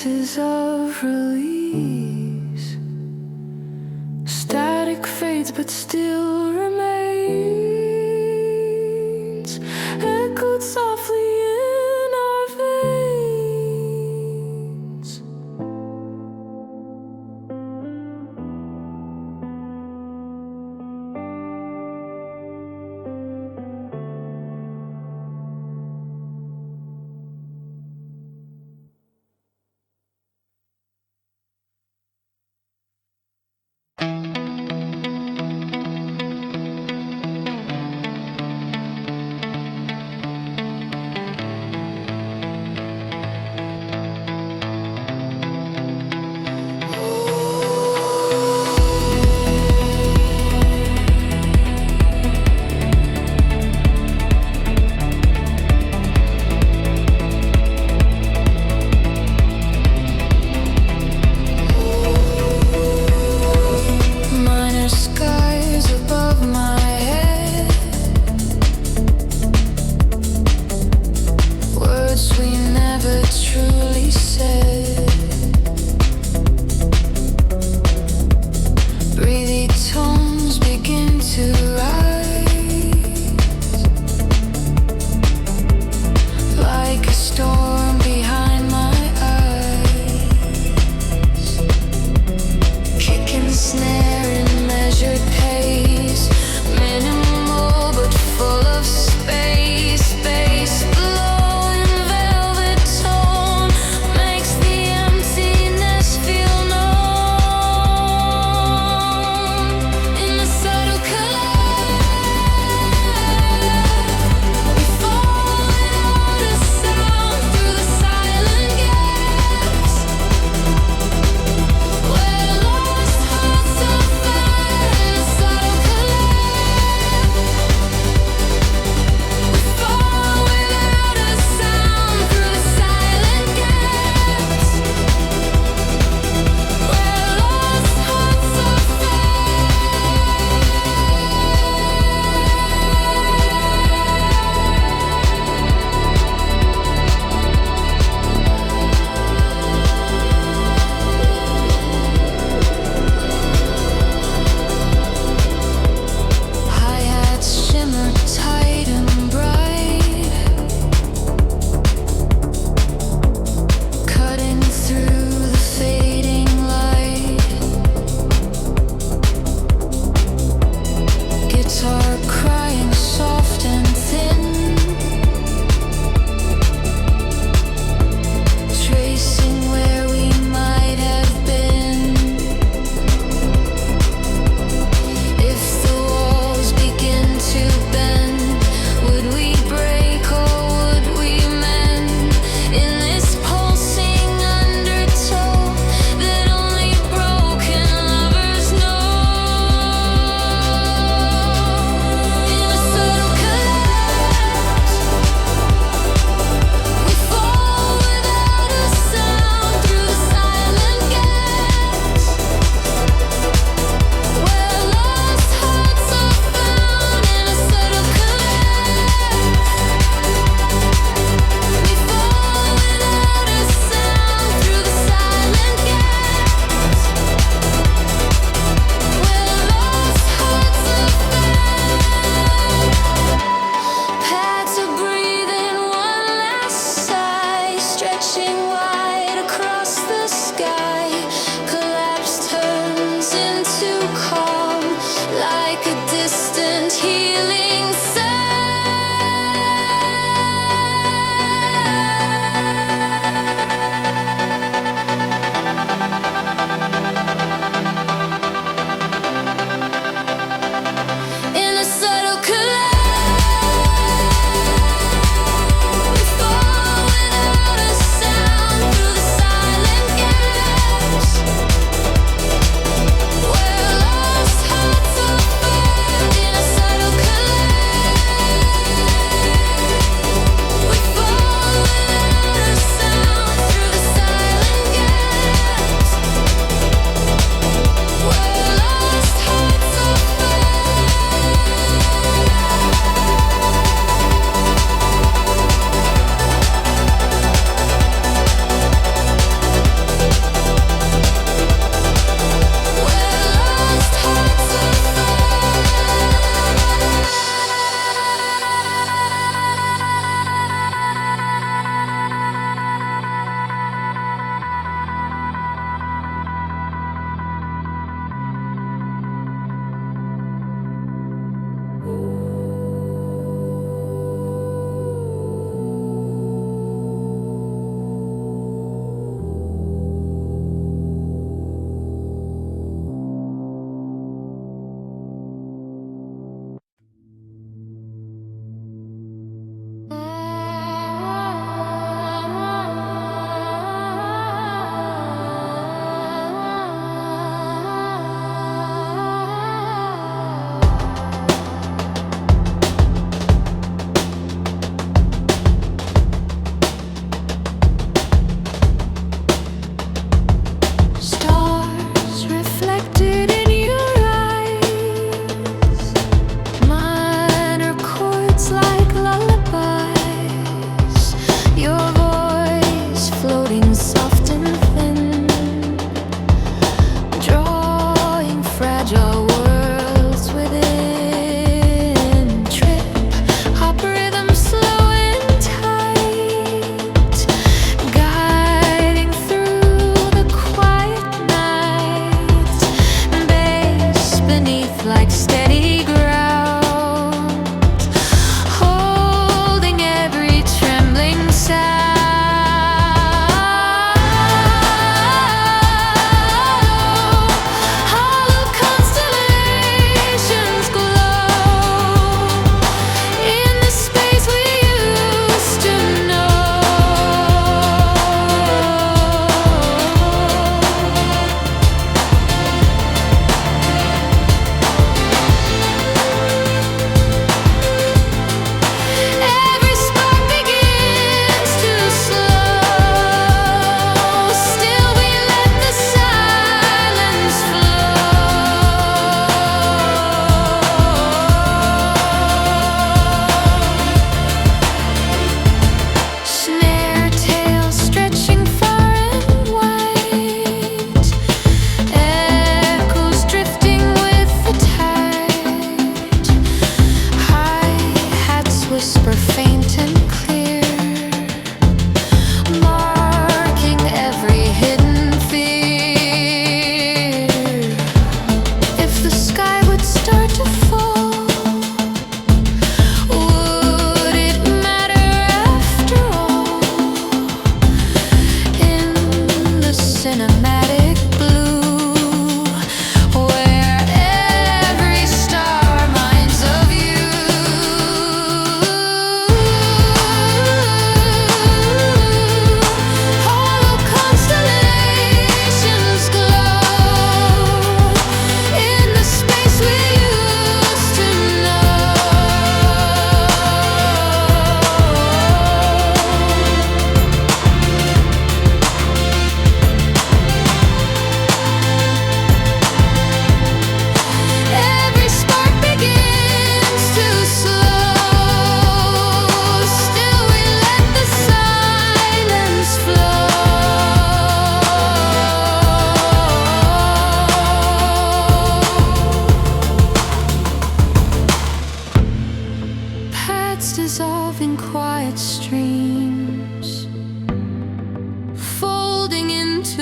traces of release. Static fades but still remains, echoed softly in our veins.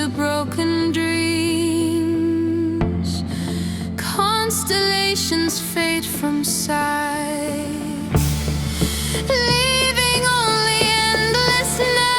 to broken dreams. Constellations fade from sight, leaving only endless night.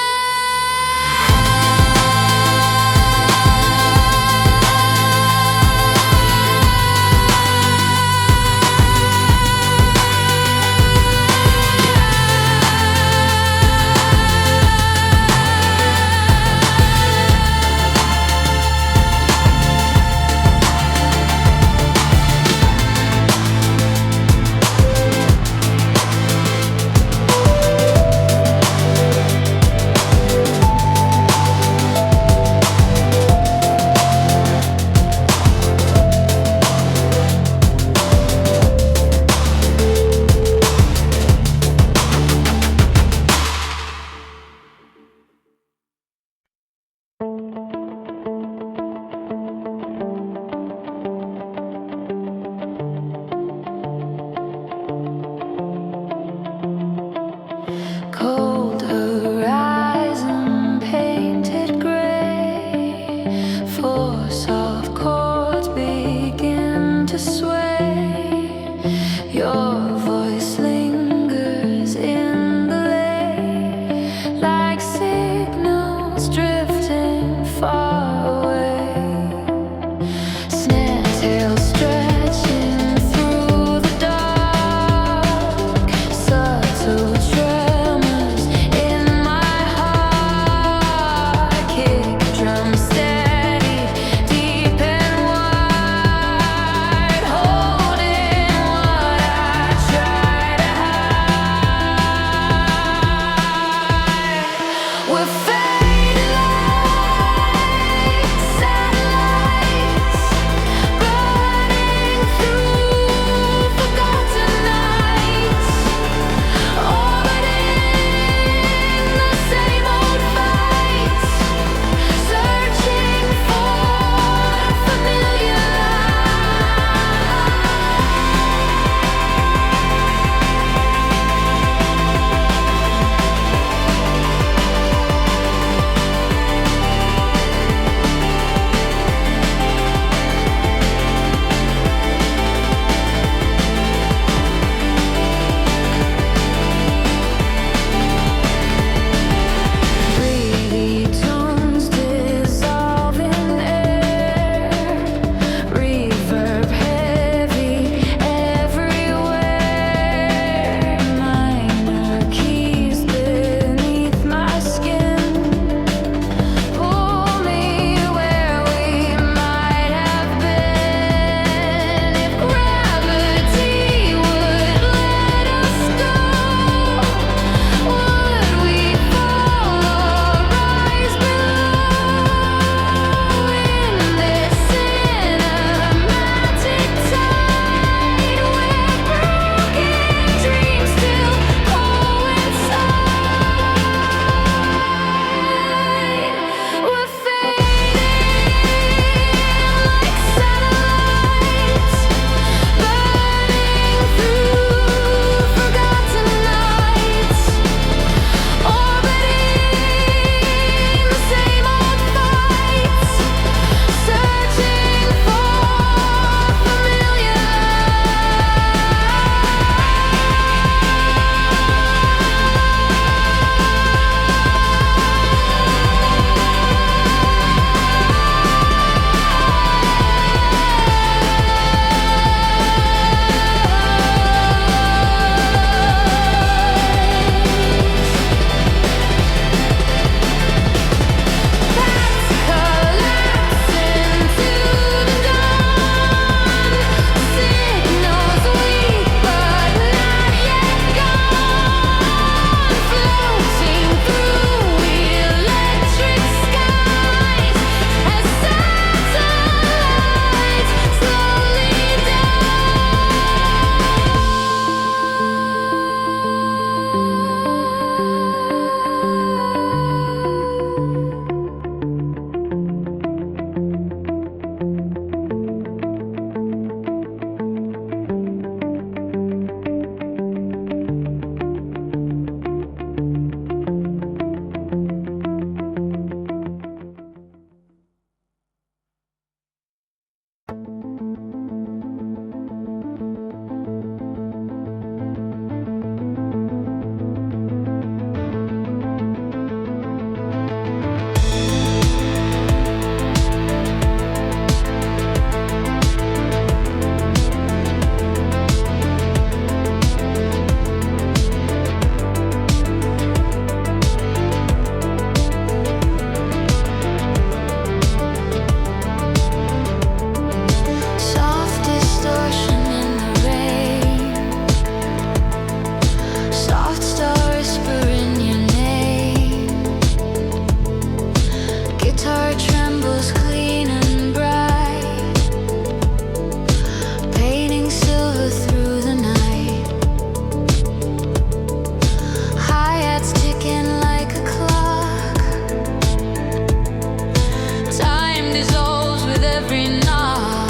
dissolves with every knock.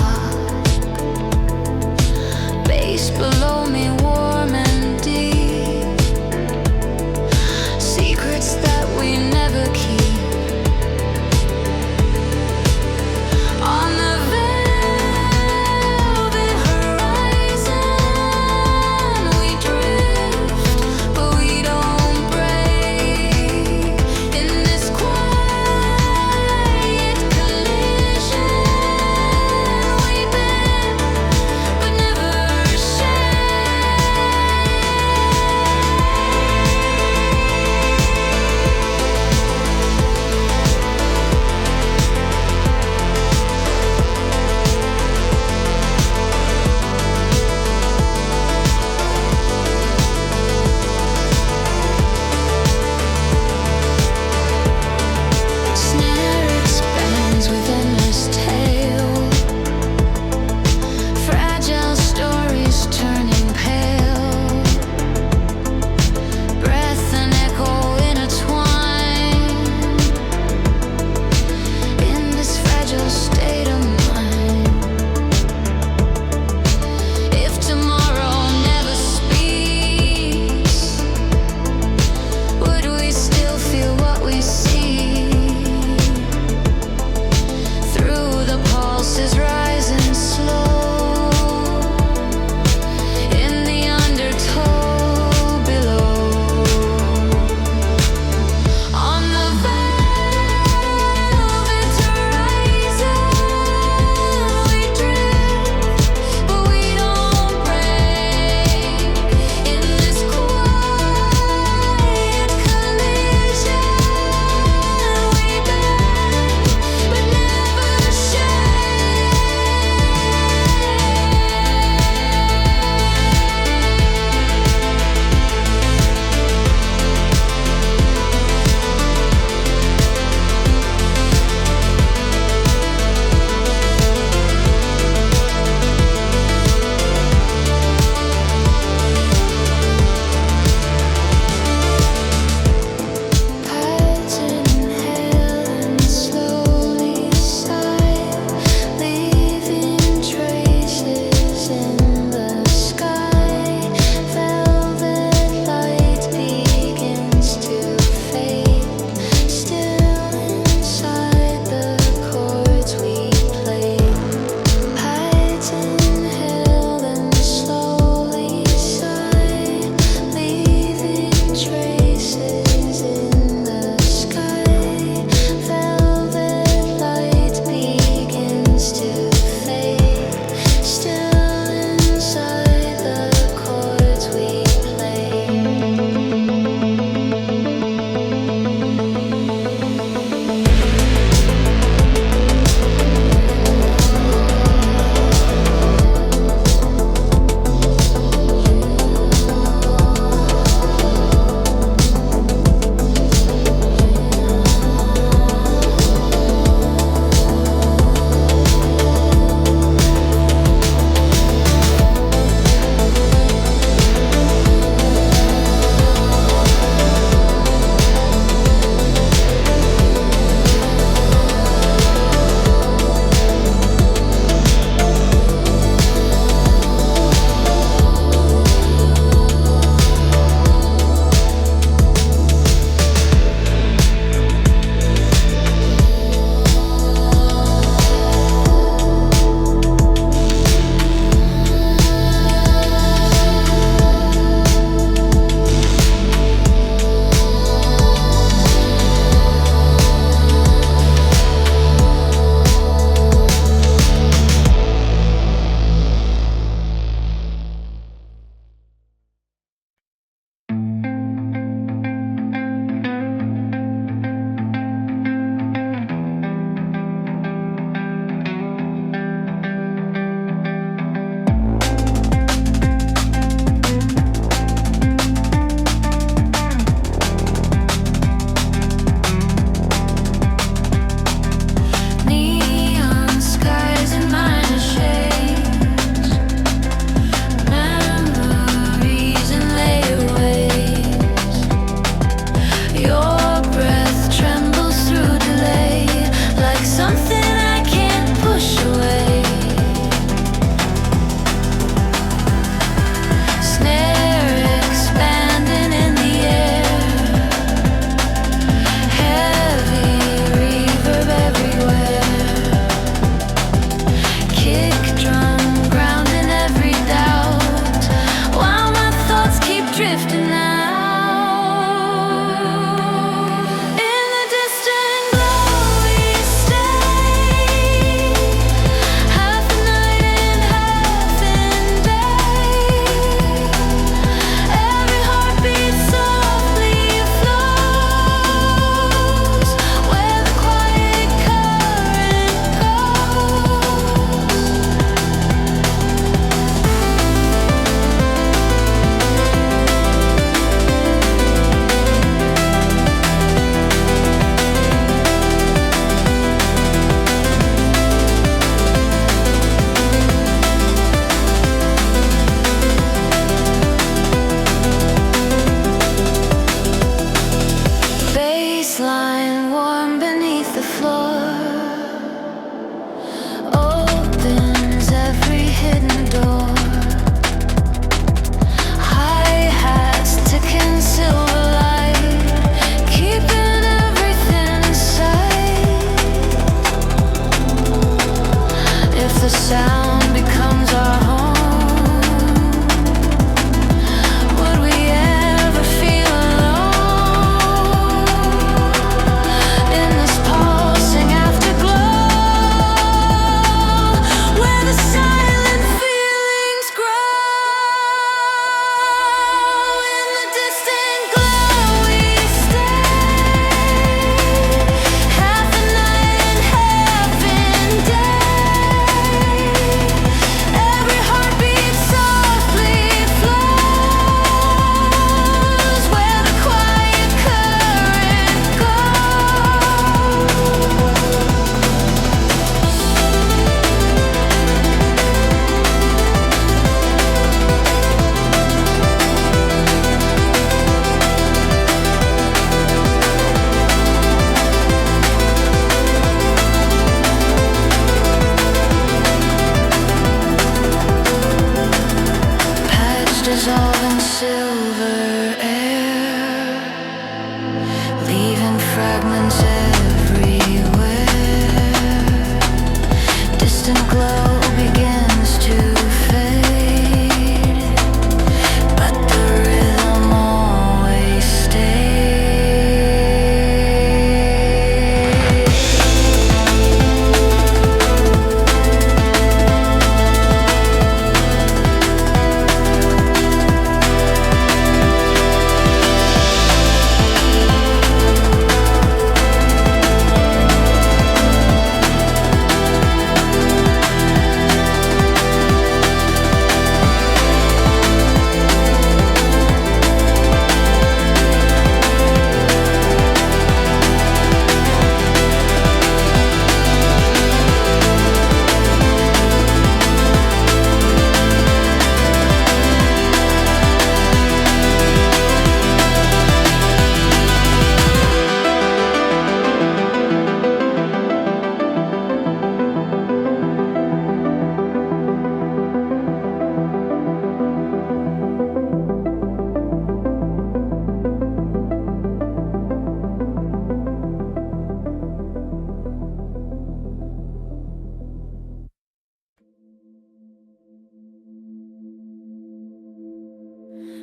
Base below me, warm and deep. Secrets that we never keep. On the velvet horizon, we drift, but we don't break. In this quiet collision, we bend, but never share.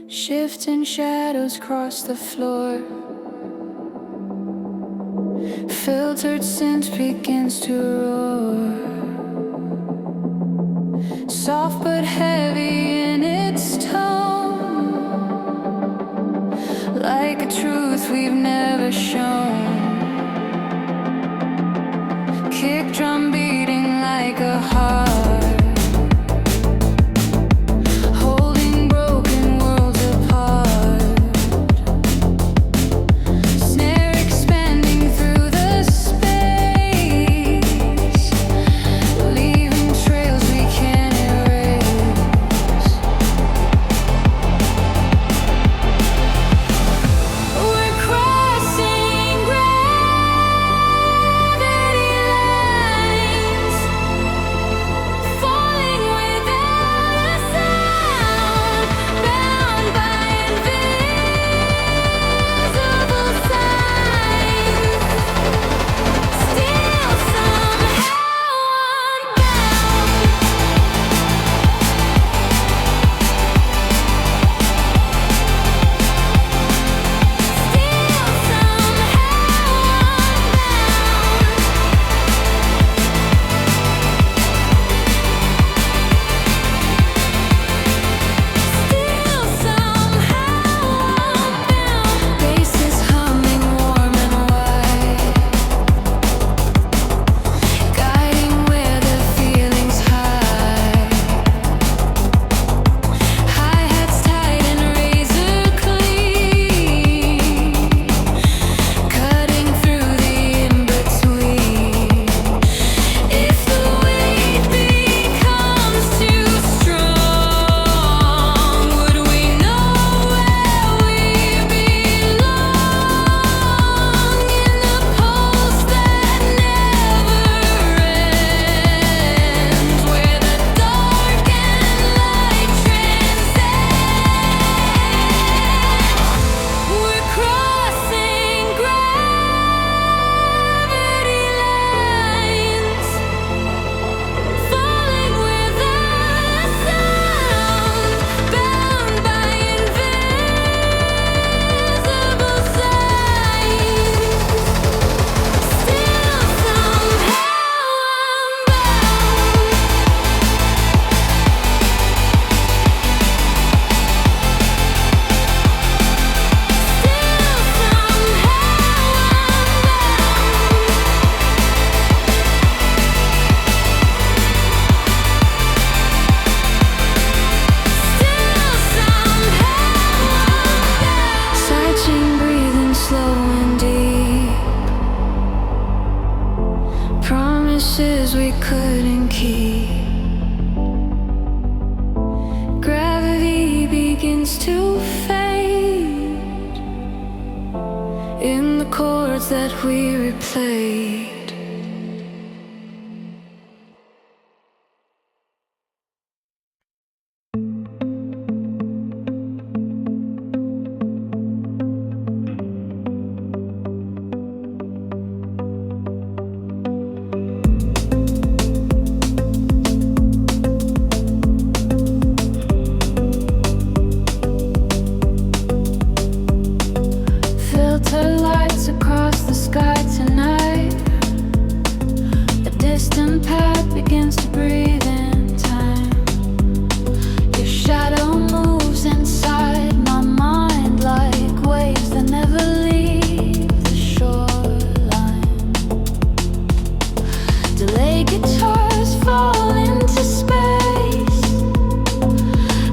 Shifting shadows cross the floor. Filtered scent begins to roar. Soft but heavy in its tone, like a truth we've never shown. Kick drum beating like a heart, holding broken worlds apart. Snare expanding through the space, leaving trails we can't erase. We're crossing gravity lines, falling without a sound, bound by invisible signs, still somehow unbound. Bases humming warm and wide, guiding where the feelings hide. Hi-hats tight and razor clean, cutting through the in-between. If the weight becomes too strong, would we know where we belong? In the pulse that never ends, where the dark and light transcend. We're crossing gravity lines, falling without a sound, bound by invisible signs, still somehow searching, breathing slow and deep, promises we couldn't keep. Gravity begins to fade in the chords that we replayed. Filter lights across the sky tonight. A distant path begins to breathe in time. Your shadow moves inside my mind like waves that never leave the shoreline. Delayed guitars fall into space.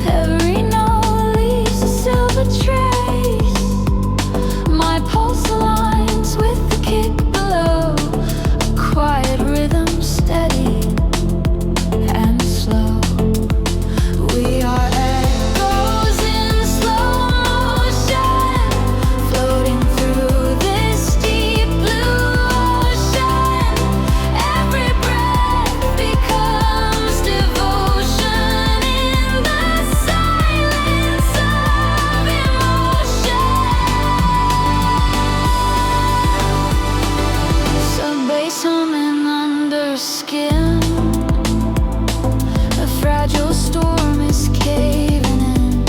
Every note leaves a silver trace. My pulse aligns with the kick below, a quiet rhythm, steady and slow. We are echoes in slow motion, floating through this deep blue ocean. Every breath becomes devotion in the silence of emotion. Sub-bass humming under skin, a fragile storm is caving in.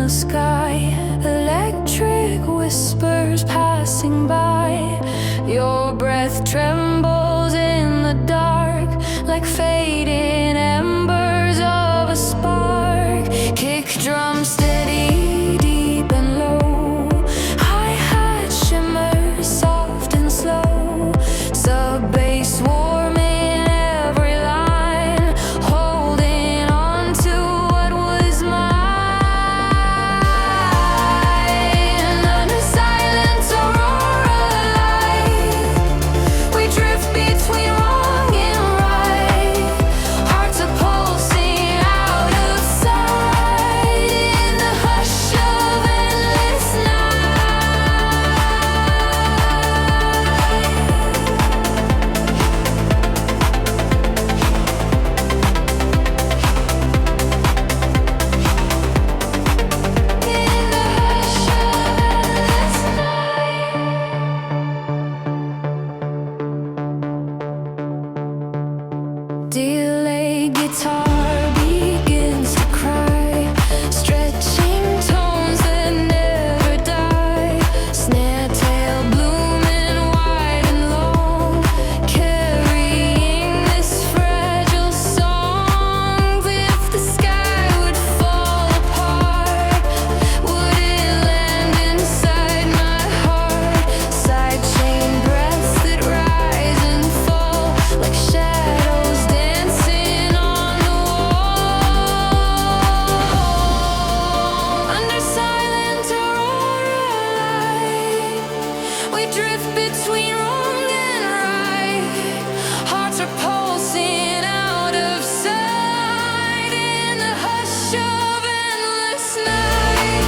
the sky, electric whispers passing by. Your breath trembles in the dark, like fading embers of a spark. Kick drum steady, deep and low. Hi-hat shimmers soft and slow. Sub-bass warm in every line, holding on to what was mine. Under silent aurora light, we drift between wrong and right. Hearts are pulsing out of sight in the hush of endless delayed guitar begins to cry, stretching tones that never die. Snare tail blooming wide and long, carrying this fragile song. If the sky would fall apart, would it land inside my heart? Sidechain breaths that rise and fall like shadows dancing on the wall. Under silent aurora light, we drift between wrong and right. Hearts are pulsing out of sight in the hush of endless night.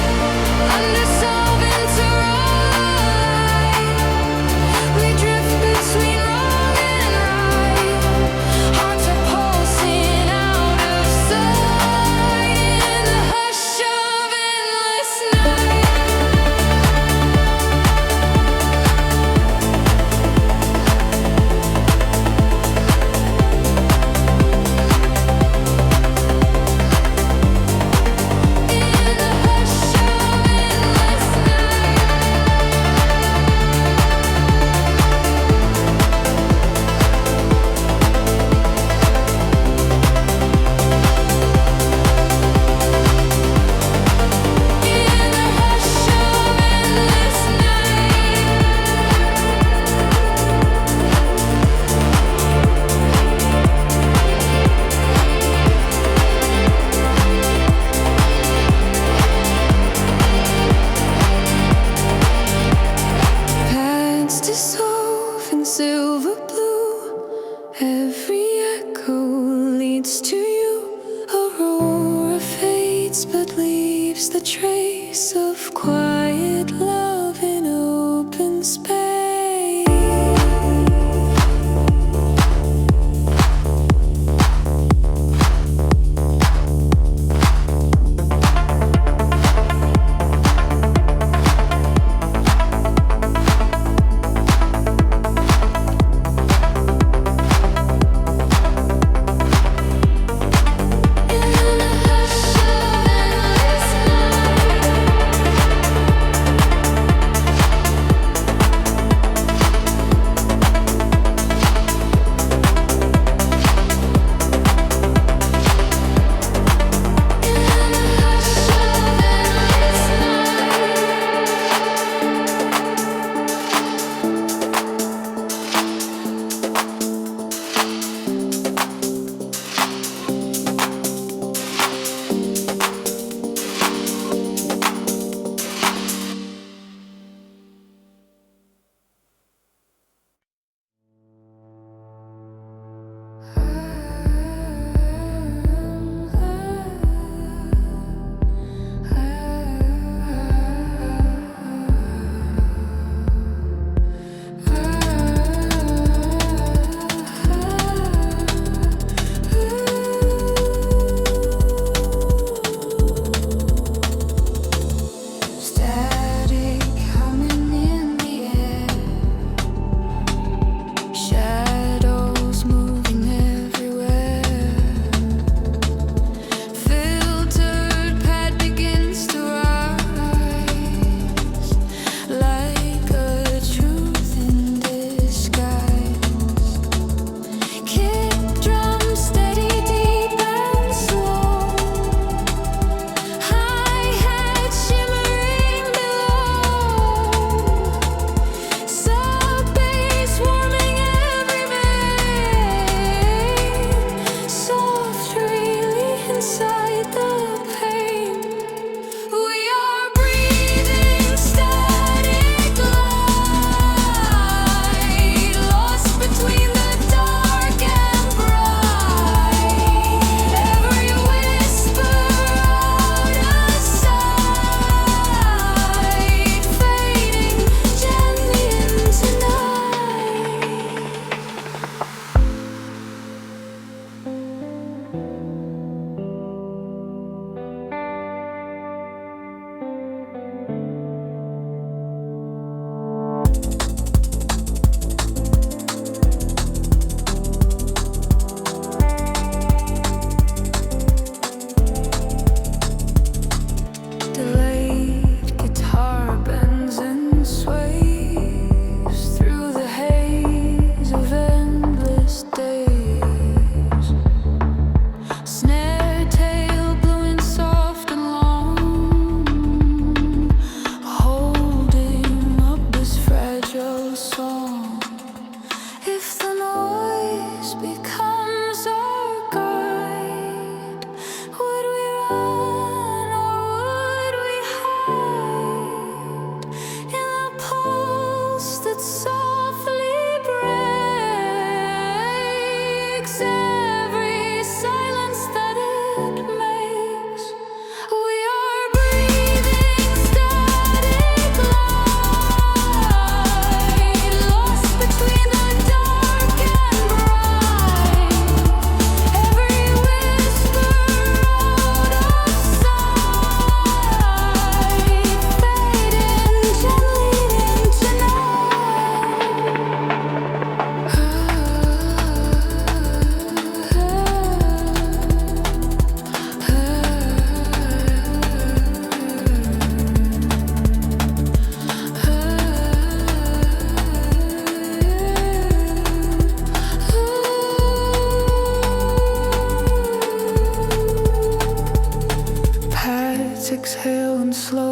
Under silent aurora light, we drift between wrong and right. Hearts are pulsing out of sight in the hush of endless night. Paths dissolve in silver blue. Every echo leads to you. Aurora fades but leaves the trace of quiet love in open space.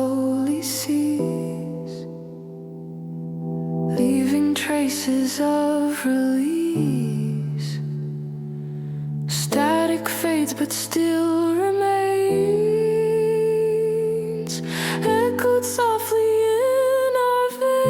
slowly cease, leaving traces of release. Static fades but still remains, echoed softly in our veins.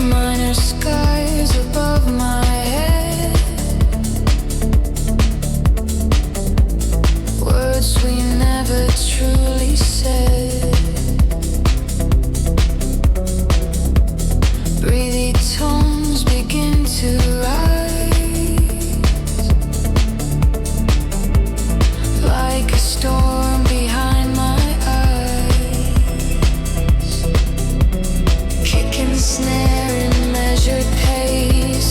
Minor skies above my head, words we never truly said. Breathy tones begin to rise, like a storm behind my eyes. Kick and snare in measured pace,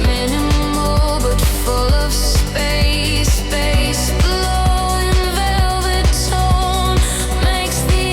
minimal but full of space. Bass below in velvet tone makes the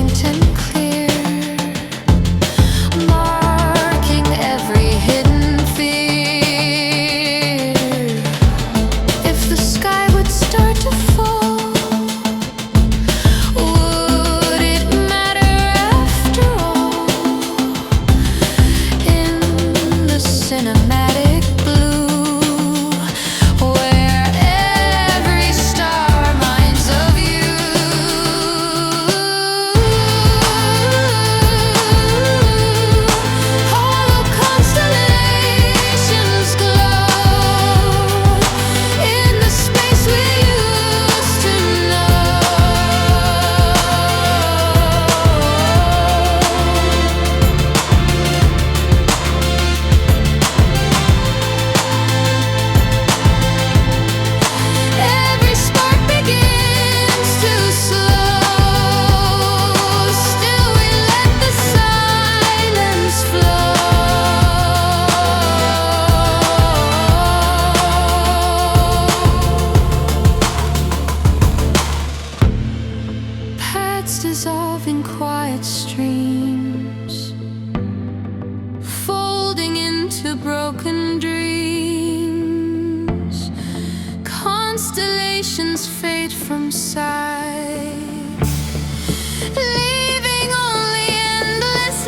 faint and clear, marking every hidden fear. If the sky would start to fall, would it matter after all? In the cinematic blue, where every star reminds of you, hollow constellations glow in the space we used to know. Every spark begins to slow, still we let the silence flow. Paths dissolve in quiet streams, folding into broken dreams. Constellations fade from sight, leaving only endless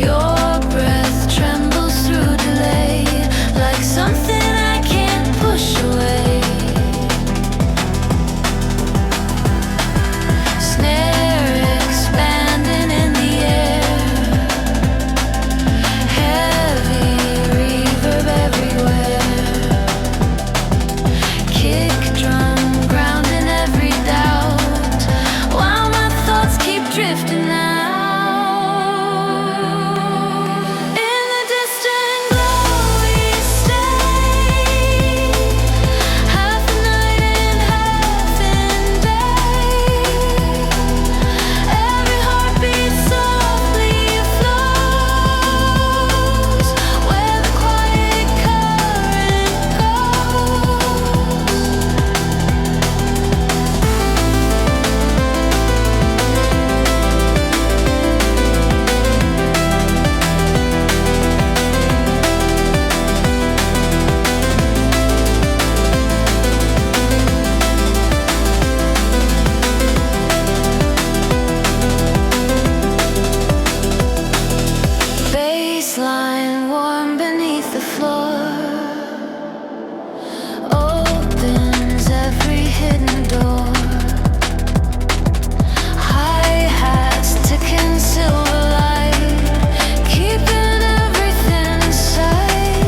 Your breath trembles through delay, like something I can't push away. Snare expanding in the air, heavy reverb everywhere. Kick drum grounding every doubt, while my thoughts keep drifting out. In the distant glow we stay, half the night and half in day. Every heartbeat softly flows where the quiet current goes. Baseline warm beneath the floor, opens every hidden door. Hi-hats ticking silver light, keeping everything in sight.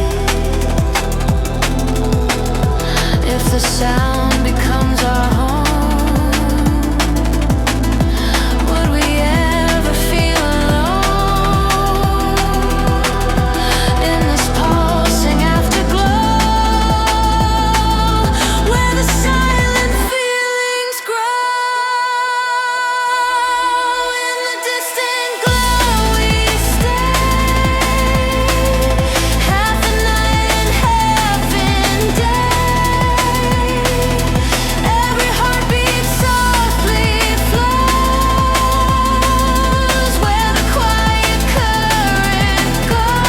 If the sound becomes our home, would we ever feel alone in this pulsing afterglow, where the silent feelings grow? In the distant glow we stay, half the night and half in day. Every heartbeat softly flows where the quiet current goes.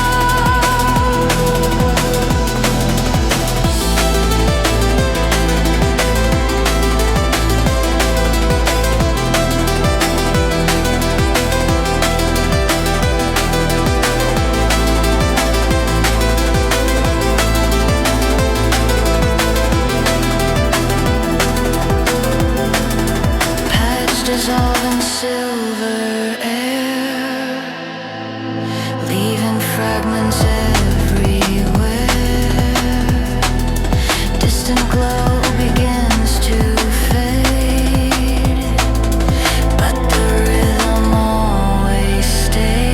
Patch dissolve in silver air, leaving fragments everywhere. Distant glow begins to fade, but the rhythm always stays.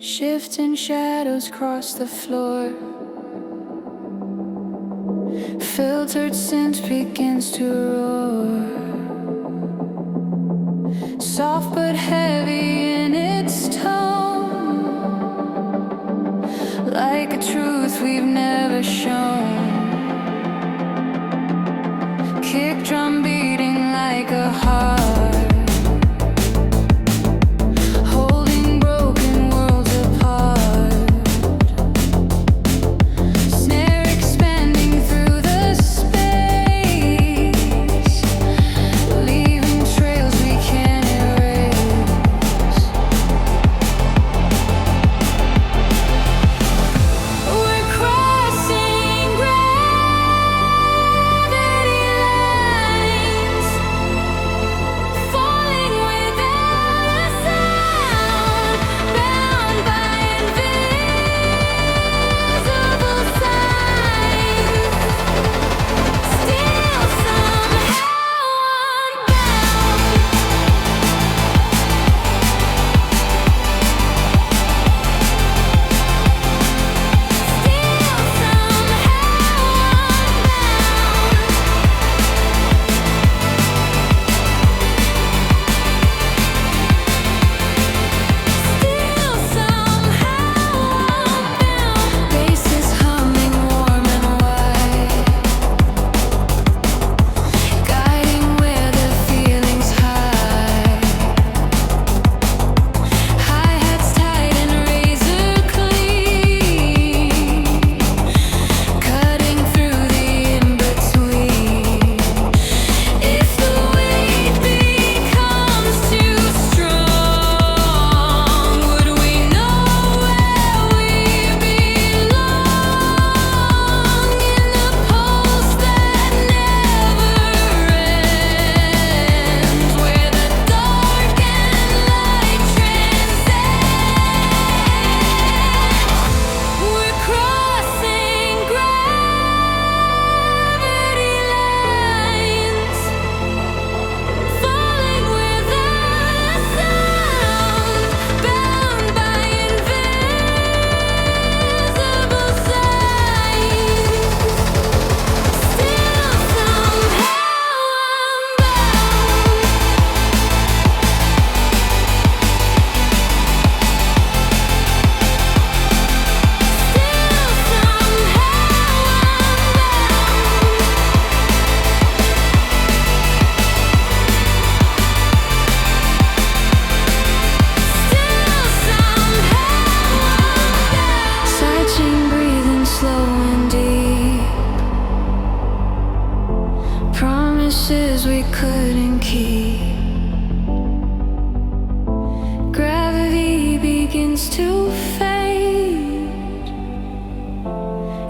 Shifting shadows cross the floor, filtered scent begins to roar, soft but heavy in its tone, like a truth we've never shown. Kick drum beating like a heart, holding broken worlds apart. Snare expanding through the space, leaving trails we can't erase. We're crossing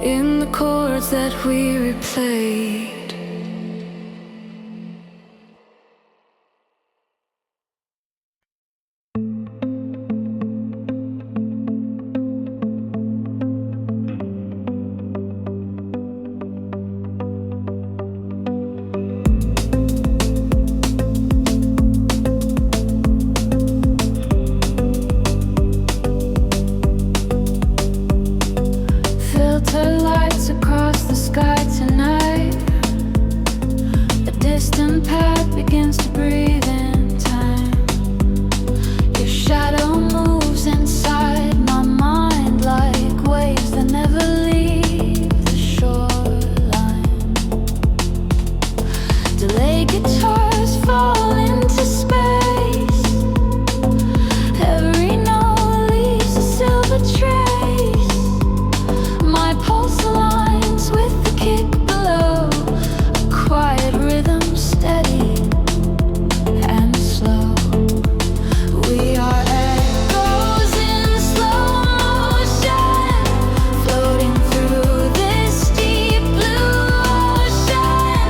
in the chords that we replayed. Filter lights across the sky tonight. A distant path begins to breathe in time. Your shadow moves inside my mind like waves that never leave the shoreline. Delay guitars fall into space. Every note leaves a silver trace. My pulse aligns with the kick below, a quiet rhythm, steady and slow. We are echoes in slow motion, floating through this deep blue ocean.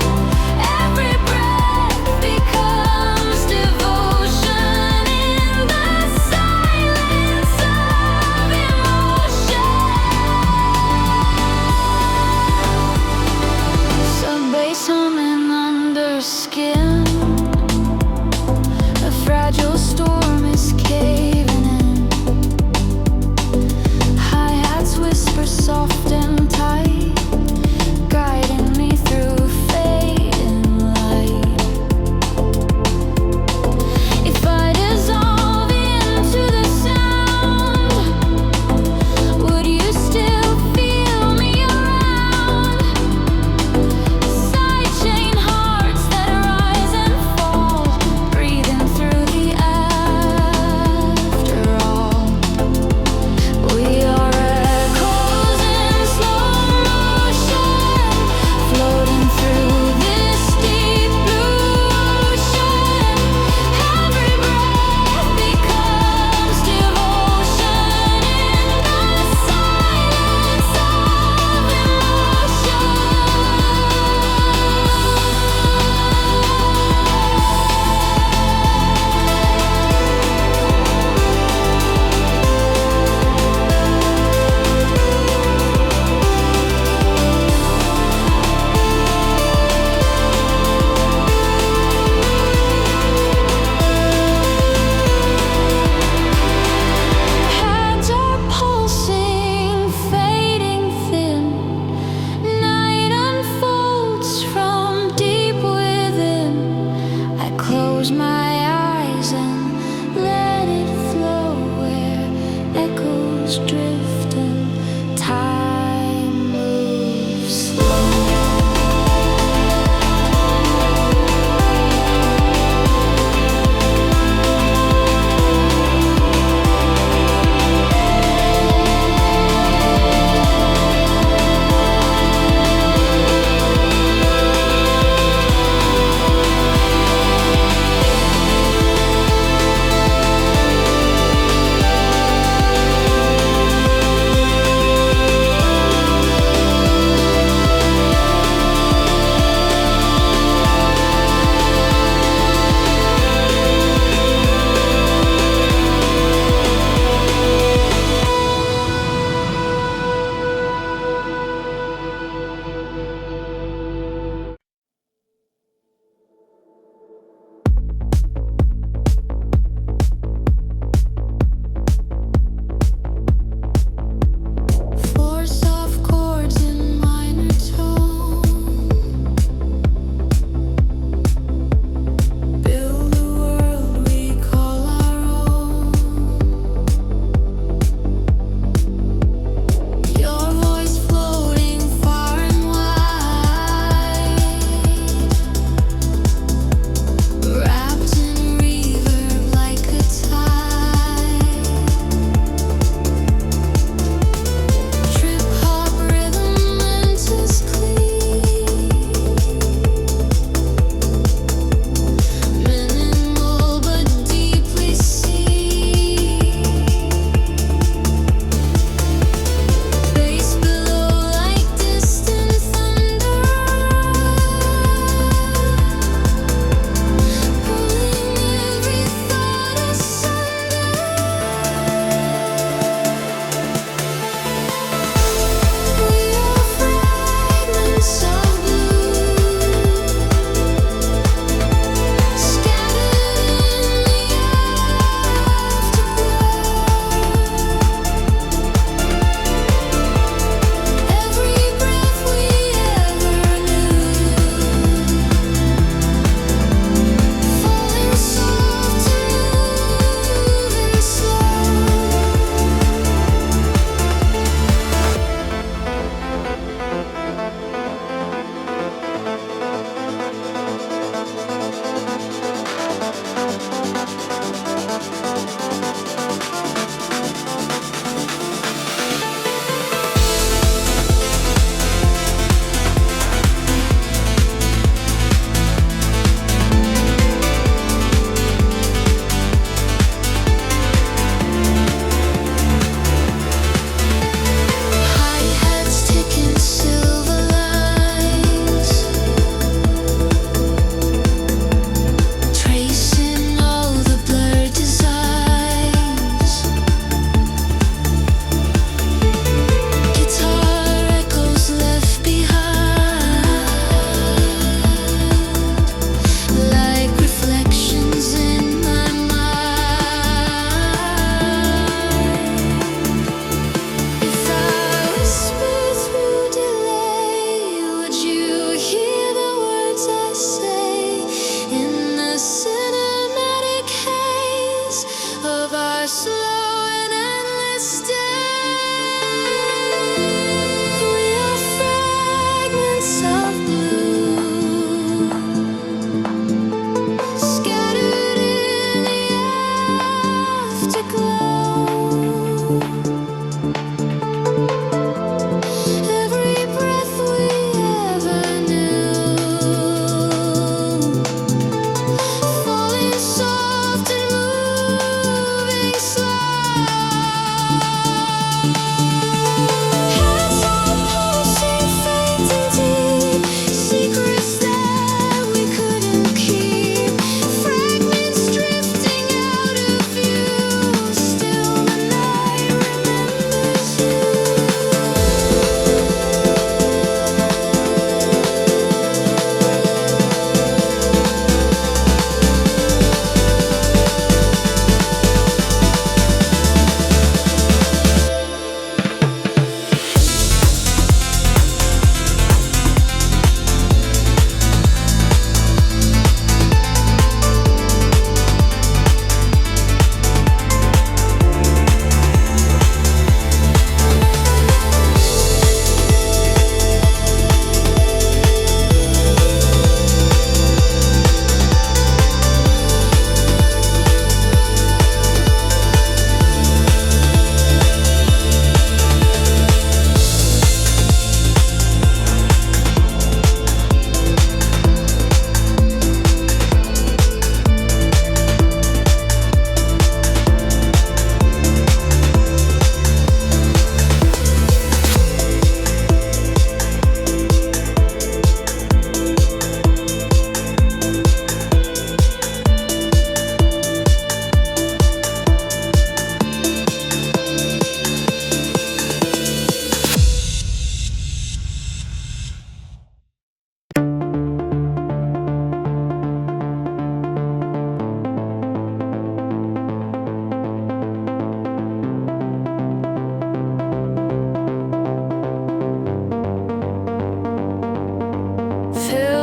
Every breath becomes devotion in the silence of emotion. Sub-bass humming under skin. A fragile storm is caving in. Hi-hats whisper soft and tight, guiding me through fading light. If I dissolve into the sound, would you still feel me around? Sidechain hearts that rise and fall, breathing through the after all. We are echoes in slow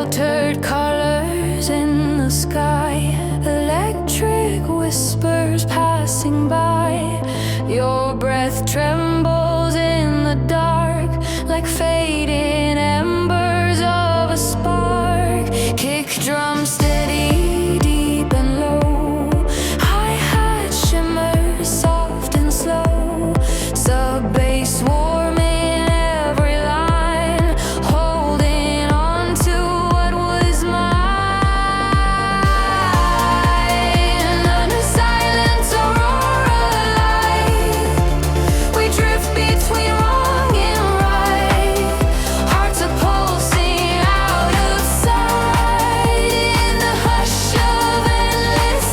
filtered colors in the sky, electric whispers passing by. Your breath trembles in the dark, like fading embers of a spark. Kick drum steady, deep and low. Hi-hat shimmers soft and slow. Sub bass warm in every line, holding on to what was mine. Under silent aurora light, we drift between wrong and right. Hearts are pulsing out of sight in the hush of endless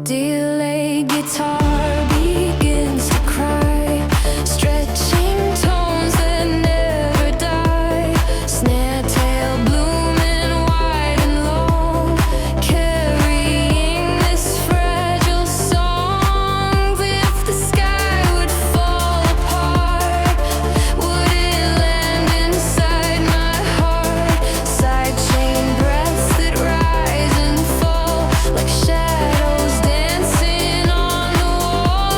delayed guitar begins to cry, stretching tones that never die. Snare tail blooming wide and long, carrying this fragile song. If the sky would fall apart, would it land inside my heart? Sidechain breaths that rise and fall like shadows dancing on the wall.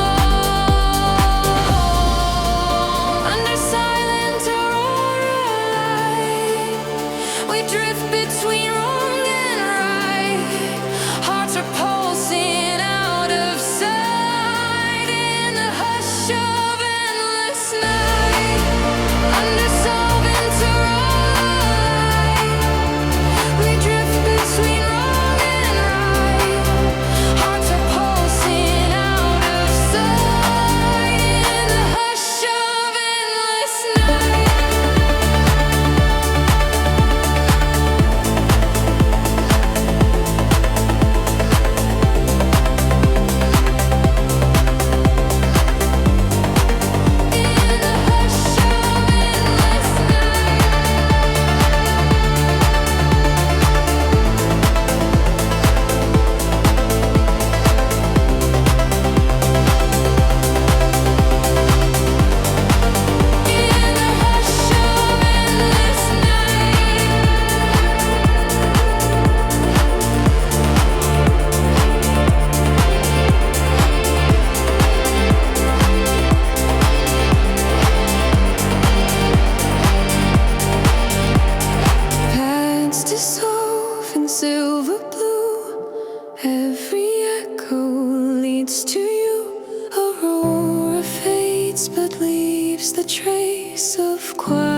Under silent aurora light, we drift between wrong and right. Hearts are pulsing out of sight in the hush of endless night. Under silent aurora light, we drift between wrong and right. Hearts are pulsing out of sight in the hush of endless night. In the hush of endless paths dissolve in silver blue. Every echo leads to you. Aurora fades but leaves the trace of quiet.